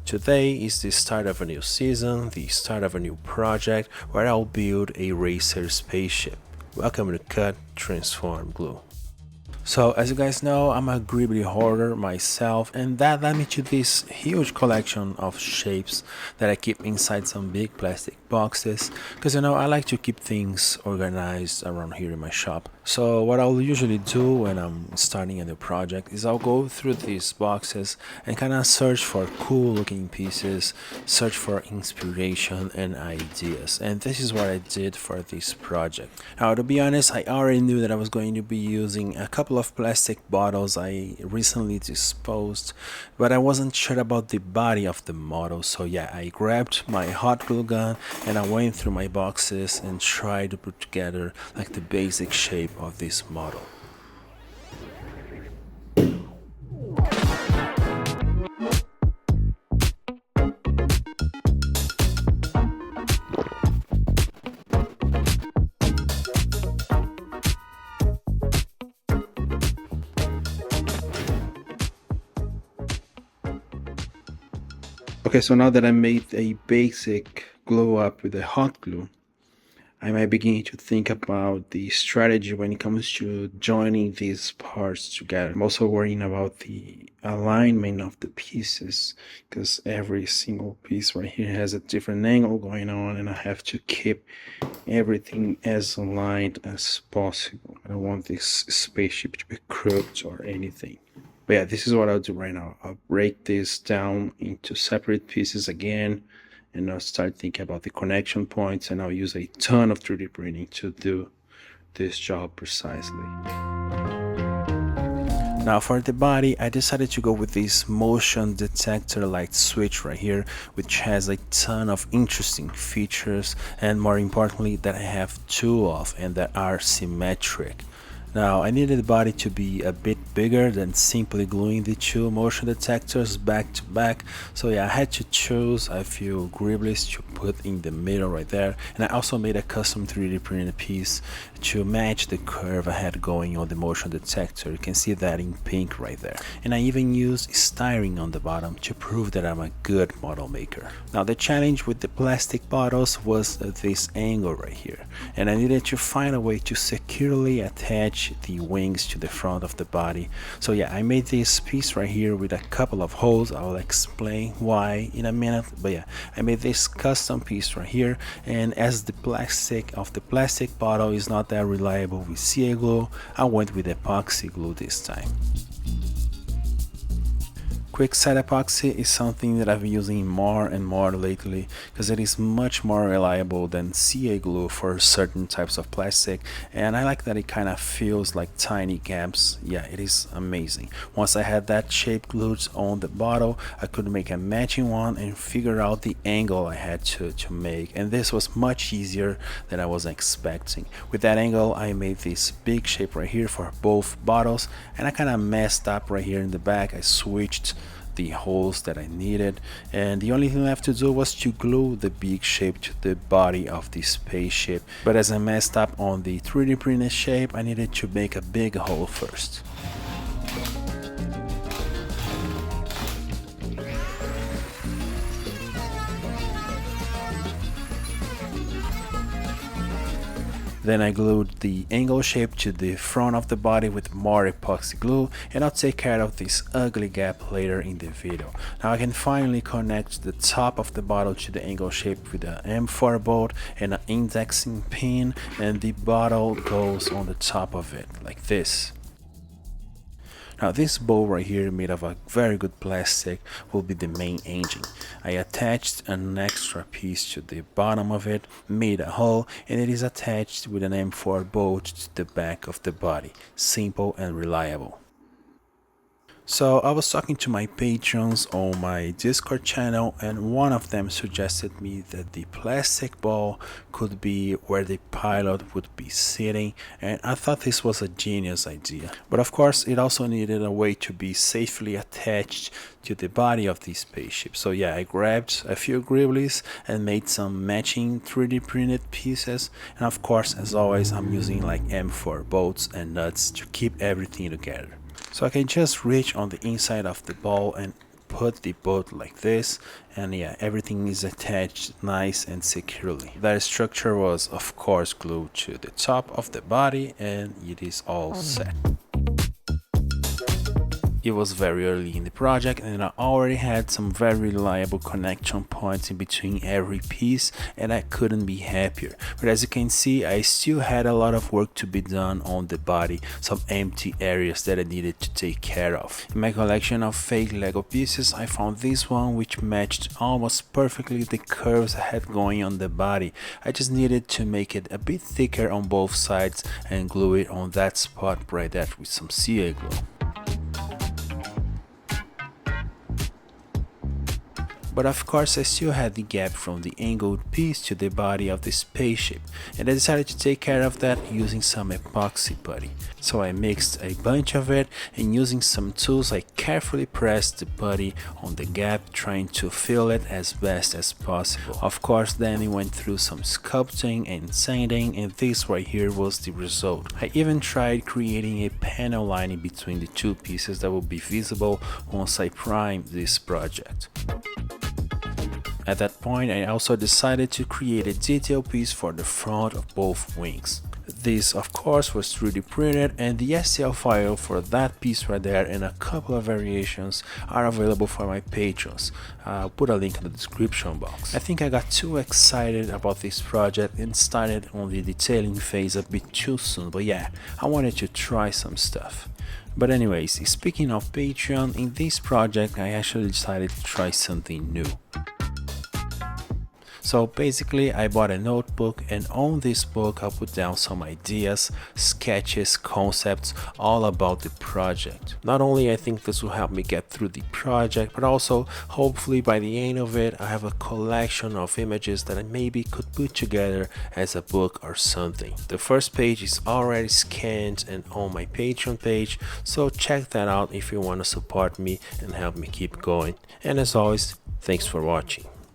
Today is the start of a new season, the start of a new project where I'll build a racer spaceship. Welcome to Cut, Transform, Glue. So as you guys know, I'm a Ghibli hoarder myself, and that led me to this huge collection of shapes that I keep inside some big plastic boxes, because I like to keep things organized around here in my shop. So what I'll usually do when I'm starting a new project is I'll go through these boxes and kind of search for cool looking pieces, search for inspiration and ideas, and this is what I did for this project. Now, to be honest, I already knew that I was going to be using a couple of plastic bottles I recently disposed, but I wasn't sure about the body of the model. So yeah, I grabbed my hot glue gun and I went through my boxes and tried to put together like the basic shape of this model. Okay, so now that I made a basic glow up with a hot glue, I might begin to think about the strategy when it comes to joining these parts together. I'm also worrying about the alignment of the pieces, because every single piece right here has a different angle going on, and I have to keep everything as aligned as possible. I don't want this spaceship to be crooked or anything. But yeah, this is what I'll do right now. I'll break this down into separate pieces again, and I'll start thinking about the connection points, and I'll use a ton of 3D printing to do this job precisely. Now for the body, I decided to go with this motion detector light switch right here, which has a ton of interesting features, and more importantly that I have two of and that are symmetric. Now I needed the body to be a bit bigger than simply gluing the two motion detectors back to back, so yeah, I had to choose a few gribblies to put in the middle right there, and I also made a custom 3D printed piece to match the curve I had going on the motion detector. You can see that in pink right there, and I even used styrene on the bottom to prove that I'm a good model maker. Now the challenge with the plastic bottles was this angle right here, and I needed to find a way to securely attach the wings to the front of the body. So yeah, I made this piece right here with a couple of holes. I will explain why in a minute, but yeah, I made this custom piece right here, and as the plastic of the plastic bottle is not that reliable with CA glue, I went with epoxy glue this time. Quick-set epoxy is something that I've been using more and more lately, because it is much more reliable than CA glue for certain types of plastic, and I like that it kind of feels like tiny gaps. Yeah, it is amazing. Once I had that shape glued on the bottle, I could make a matching one and figure out the angle I had to make, and this was much easier than I was expecting. With that angle, I made this big shape right here for both bottles, and I kind of messed up right here in the back. I switched the holes that I needed, and the only thing left to do was to glue the big shape to the body of the spaceship. But as I messed up on the 3D printed shape, I needed to make a big hole first. Then I glued the angle shape to the front of the body with more epoxy glue, and I'll take care of this ugly gap later in the video. Now I can finally connect the top of the bottle to the angle shape with an M4 bolt and an indexing pin, and the bottle goes on the top of it like this. Now this bowl right here, made of a very good plastic, will be the main engine. I attached an extra piece to the bottom of it, made a hole, and it is attached with an M4 bolt to the back of the body. Simple and reliable. So I was talking to my patrons on my Discord channel, and one of them suggested me that the plastic ball could be where the pilot would be sitting, and I thought this was a genius idea. But of course it also needed a way to be safely attached to the body of the spaceship. So yeah, I grabbed a few gribblies and made some matching 3D printed pieces, and of course, as always, I'm using like M4 bolts and nuts to keep everything together. So I can just reach on the inside of the ball and put the bolt like this, and yeah, everything is attached nice and securely. That structure was of course glued to the top of the body, and it is all set. It was very early in the project and I already had some very reliable connection points in between every piece, and I couldn't be happier. But as you can see, I still had a lot of work to be done on the body, some empty areas that I needed to take care of. In my collection of fake Lego pieces, I found this one which matched almost perfectly the curves I had going on the body. I just needed to make it a bit thicker on both sides and glue it on that spot right there with some CA glue. But of course I still had the gap from the angled piece to the body of the spaceship, and I decided to take care of that using some epoxy putty. So I mixed a bunch of it, and using some tools I carefully pressed the putty on the gap, trying to fill it as best as possible. Of course then I went through some sculpting and sanding, and this right here was the result. I even tried creating a panel lining between the two pieces that will be visible once I prime this project. At that point, I also decided to create a detail piece for the front of both wings. This of course was 3D printed, and the STL file for that piece right there and a couple of variations are available for my patrons. I'll put a link in the description box. I think I got too excited about this project and started on the detailing phase a bit too soon, but yeah, I wanted to try some stuff. But anyways, speaking of Patreon, in this project I actually decided to try something new. So basically I bought a notebook, and on this book I'll put down some ideas, sketches, concepts all about the project. Not only I think this will help me get through the project, but also hopefully by the end of it I have a collection of images that I maybe could put together as a book or something. The first page is already scanned and on my Patreon page, so check that out if you want to support me and help me keep going. And as always, thanks for watching.